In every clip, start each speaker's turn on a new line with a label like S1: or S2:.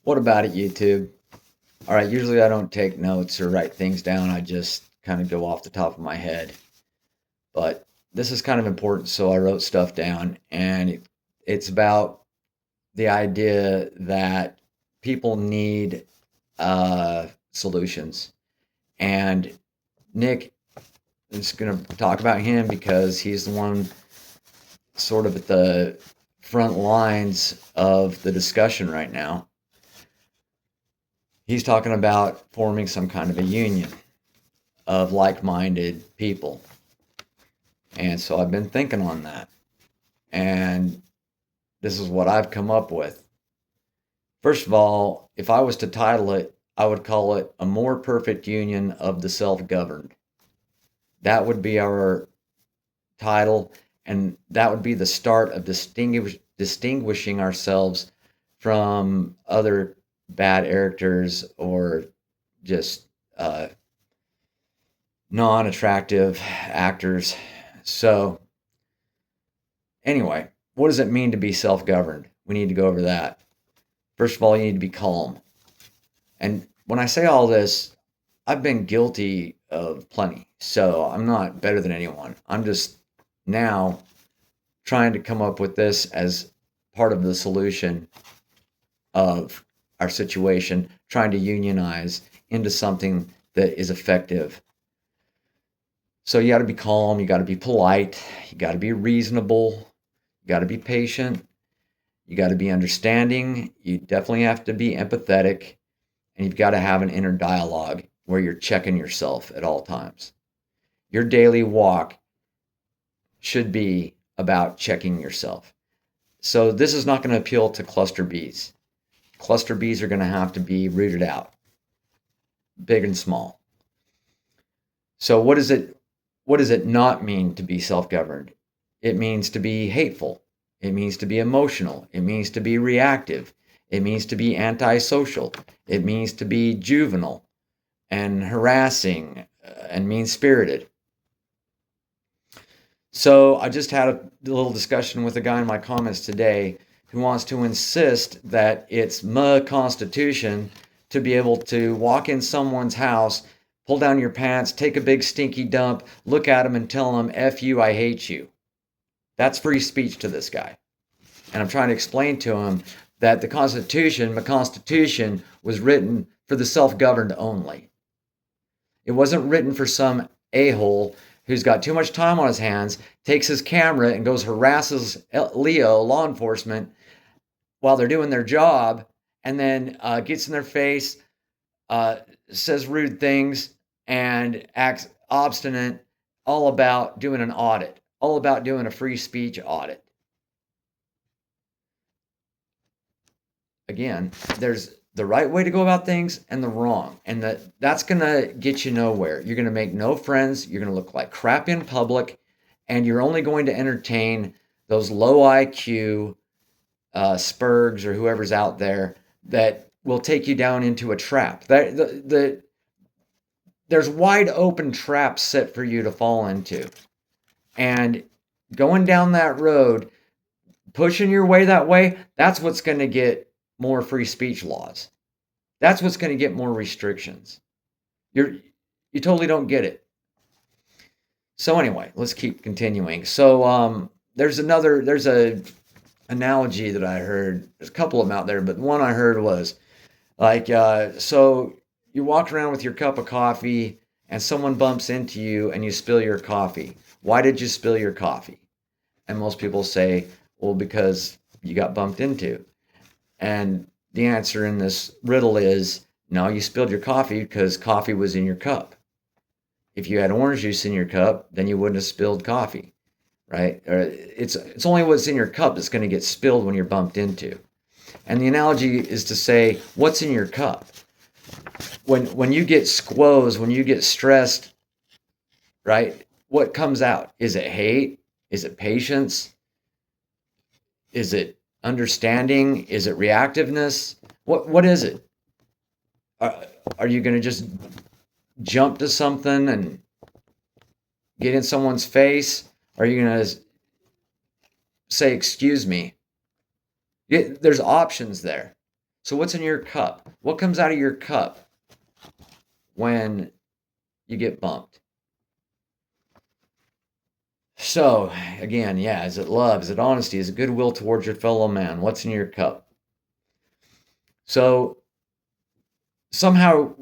S1: What about it, YouTube? All right, usually I don't take notes or write things down. I just kind of go off the top of my head. But this is kind of important, so I wrote stuff down. And it's about the idea that people need solutions. And Nick is going to talk about him because he's the one sort of at the front lines of the discussion right now. He's talking about forming some kind of a union of like-minded people. And so I've been thinking on that. And this is what I've come up with. First of all, if I was to title it, I would call it A More Perfect Union of the Self-Governed. That would be our title, and that would be the start of distinguishing ourselves from other bad characters or just non-attractive actors. So anyway, what does it mean to be self-governed? We need to go over that. First of all, you need to be calm. And when I say all this, I've been guilty of plenty. So I'm not better than anyone. I'm just now trying to come up with this as part of the solution of our situation, trying to unionize into something that is effective. So you got to be calm, you got to be polite, you got to be reasonable, you got to be patient, you got to be understanding, you definitely have to be empathetic, and you've got to have an inner dialogue where you're checking yourself at all times. Your daily walk should be about checking yourself. So this is not going to appeal to cluster Bs. Cluster Bs are going to have to be rooted out, big and small. So what does it not mean to be self-governed? It means to be hateful. It means to be emotional. It means to be reactive. It means to be antisocial. It means to be juvenile and harassing and mean-spirited. So I just had a little discussion with a guy in my comments today who wants to insist that it's my constitution to be able to walk in someone's house, pull down your pants, take a big stinky dump, look at them and tell them, F you, I hate you. That's free speech to this guy. And I'm trying to explain to him that the Constitution, my Constitution, was written for the self-governed only. It wasn't written for some a-hole who's got too much time on his hands, takes his camera and goes harasses Leo, law enforcement, while they're doing their job, and then gets in their face, says rude things, and acts obstinate, all about doing an audit, all about doing a free speech audit. Again, there's the right way to go about things and the wrong, and that's going to get you nowhere. You're going to make no friends. You're going to look like crap in public, and you're only going to entertain those low IQ spurgs or whoever's out there that will take you down into a trap. There's wide open traps set for you to fall into, and going down that road, pushing your way that way, that's what's going to get more free speech laws. That's what's going to get more restrictions. You totally don't get it. So anyway, let's keep continuing. So there's a analogy that I heard. There's a couple of them out there, but one I heard was like, so you walk around with your cup of coffee and someone bumps into you and you spill your coffee. Why did you spill your coffee? And most people say, well, because you got bumped into. And the answer in this riddle is, no, you spilled your coffee because coffee was in your cup. If you had orange juice in your cup, then you wouldn't have spilled coffee, right? It's only what's in your cup that's going to get spilled when you're bumped into. And the analogy is to say, what's in your cup? When you get squoze, when you get stressed, right? What comes out? Is it hate? Is it patience? Is it understanding? Is it reactiveness? What is it? Are you going to just jump to something and get in someone's face? Are you going to say, excuse me? There's options there. So what's in your cup? What comes out of your cup when you get bumped? So again, yeah, is it love? Is it honesty? Is it goodwill towards your fellow man? What's in your cup? So somehow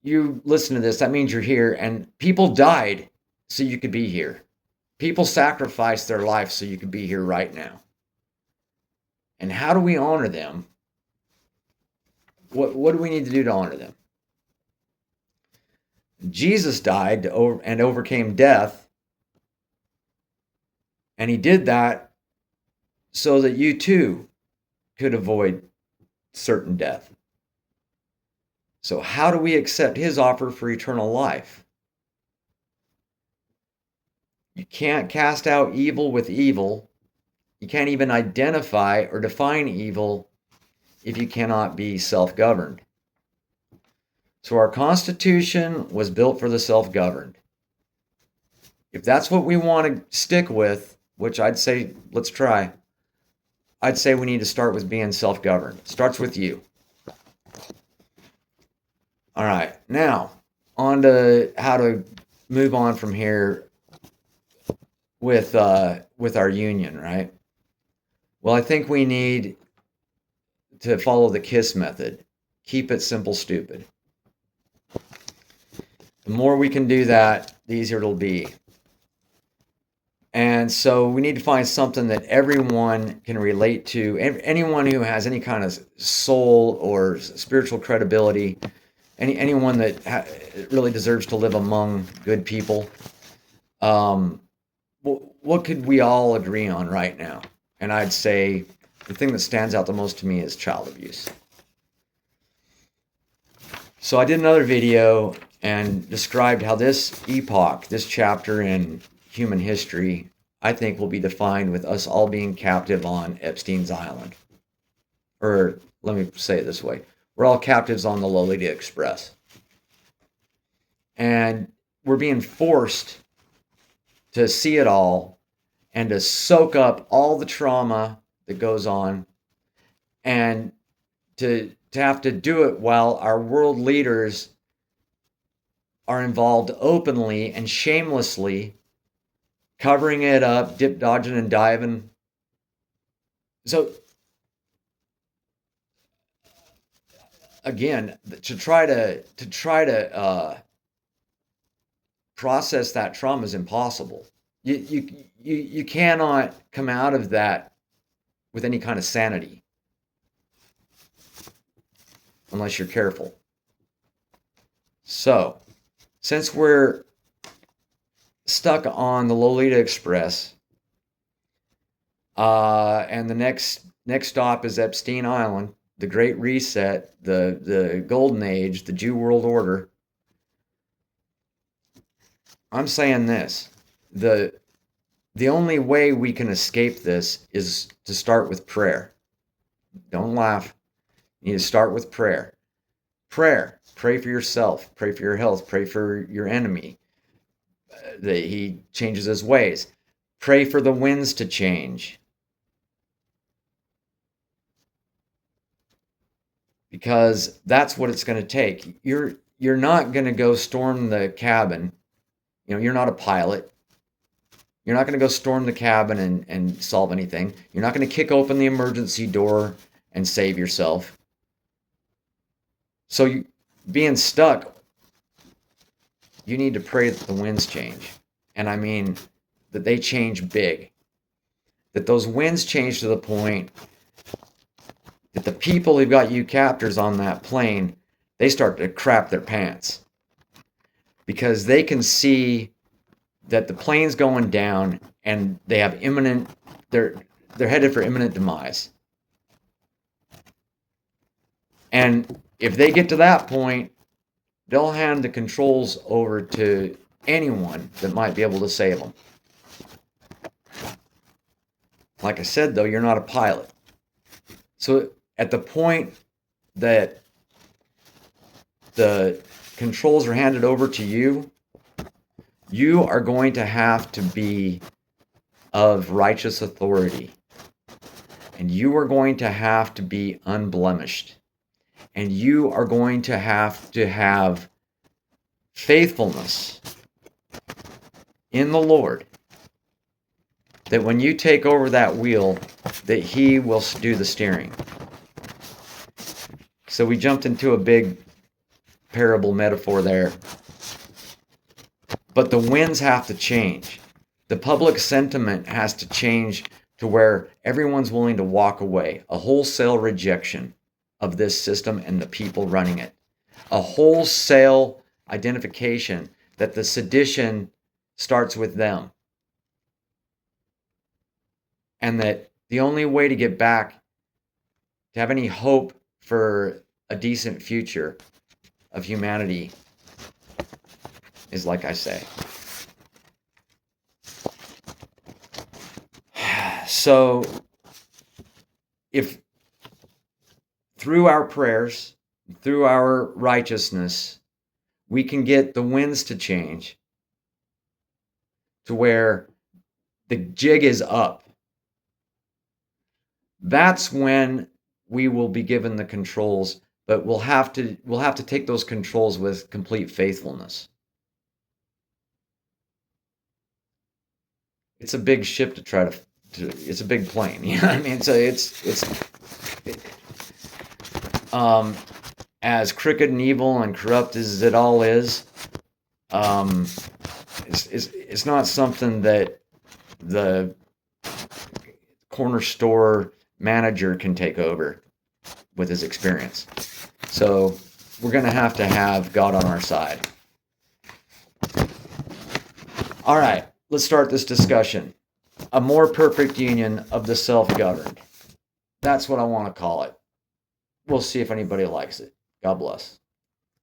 S1: you listen to this, that means you're here, and people died so you could be here. People sacrificed their life so you could be here right now. And how do we honor them? What do we need to do to honor them? Jesus died and overcame death, and he did that so that you too could avoid certain death. So how do we accept his offer for eternal life? You can't cast out evil with evil. You can't even identify or define evil if you cannot be self-governed. So our Constitution was built for the self-governed. If that's what we want to stick with, which I'd say let's try, I'd say we need to start with being self-governed. It starts with you. All right, now on to how to move on from here with our union, right? Well, I think we need to follow the KISS method. Keep it simple, stupid. The more we can do that, the easier it'll be. And so we need to find something that everyone can relate to. Anyone who has any kind of soul or spiritual credibility, anyone that really deserves to live among good people. What could we all agree on right now? And I'd say the thing that stands out the most to me is child abuse. So I did another video and described how this epoch, this chapter in human history, I think will be defined with us all being captive on Epstein's Island. Or let me say it this way. We're all captives on the Lolita Express. And we're being forced to see it all and to soak up all the trauma that goes on, and to have to do it while our world leaders are involved openly and shamelessly, covering it up, dip, dodging, and diving. So again, to try to process that trauma is impossible. You cannot come out of that with any kind of sanity unless you're careful. So, since we're stuck on the Lolita Express, and the next stop is Epstein Island, the Great Reset, the Golden Age, the Jew World Order, I'm saying this: the only way we can escape this is to start with prayer. Don't laugh. You need to start with prayer. Prayer. Pray for yourself. Pray for your health. Pray for your enemy, that he changes his ways. Pray for the winds to change. Because that's what it's going to take. You're not going to go storm the cabin. You're not a pilot. You're not going to go storm the cabin and solve anything. You're not going to kick open the emergency door and save yourself. So being stuck, you need to pray that the winds change. And I mean that they change big. That those winds change to the point that the people who've got you captors on that plane, they start to crap their pants. Because they can see that the plane's going down and they have they're headed for imminent demise. And if they get to that point, they'll hand the controls over to anyone that might be able to save them. Like I said, though, you're not a pilot. So at the point that the controls are handed over to you, you are going to have to be of righteous authority. And you are going to have to be unblemished. And you are going to have faithfulness in the Lord, that when you take over that wheel, that He will do the steering. So we jumped into a big parable metaphor there. But the winds have to change. The public sentiment has to change to where everyone's willing to walk away. A wholesale rejection of this system and the people running it. A wholesale identification that the sedition starts with them. And that the only way to get back, to have any hope for a decent future of humanity, is like I say. So, if through our prayers, through our righteousness, we can get the winds to change to where the jig is up, that's when we will be given the controls, but we'll have to take those controls with complete faithfulness. It's a big ship to try to it's a big plane, you know what I mean? So it's as crooked and evil and corrupt as it all is, it's not something that the corner store manager can take over with his experience. So we're going to have God on our side. All right, let's start this discussion. A more perfect union of the self-governed. That's what I want to call it. We'll see if anybody likes it. God bless.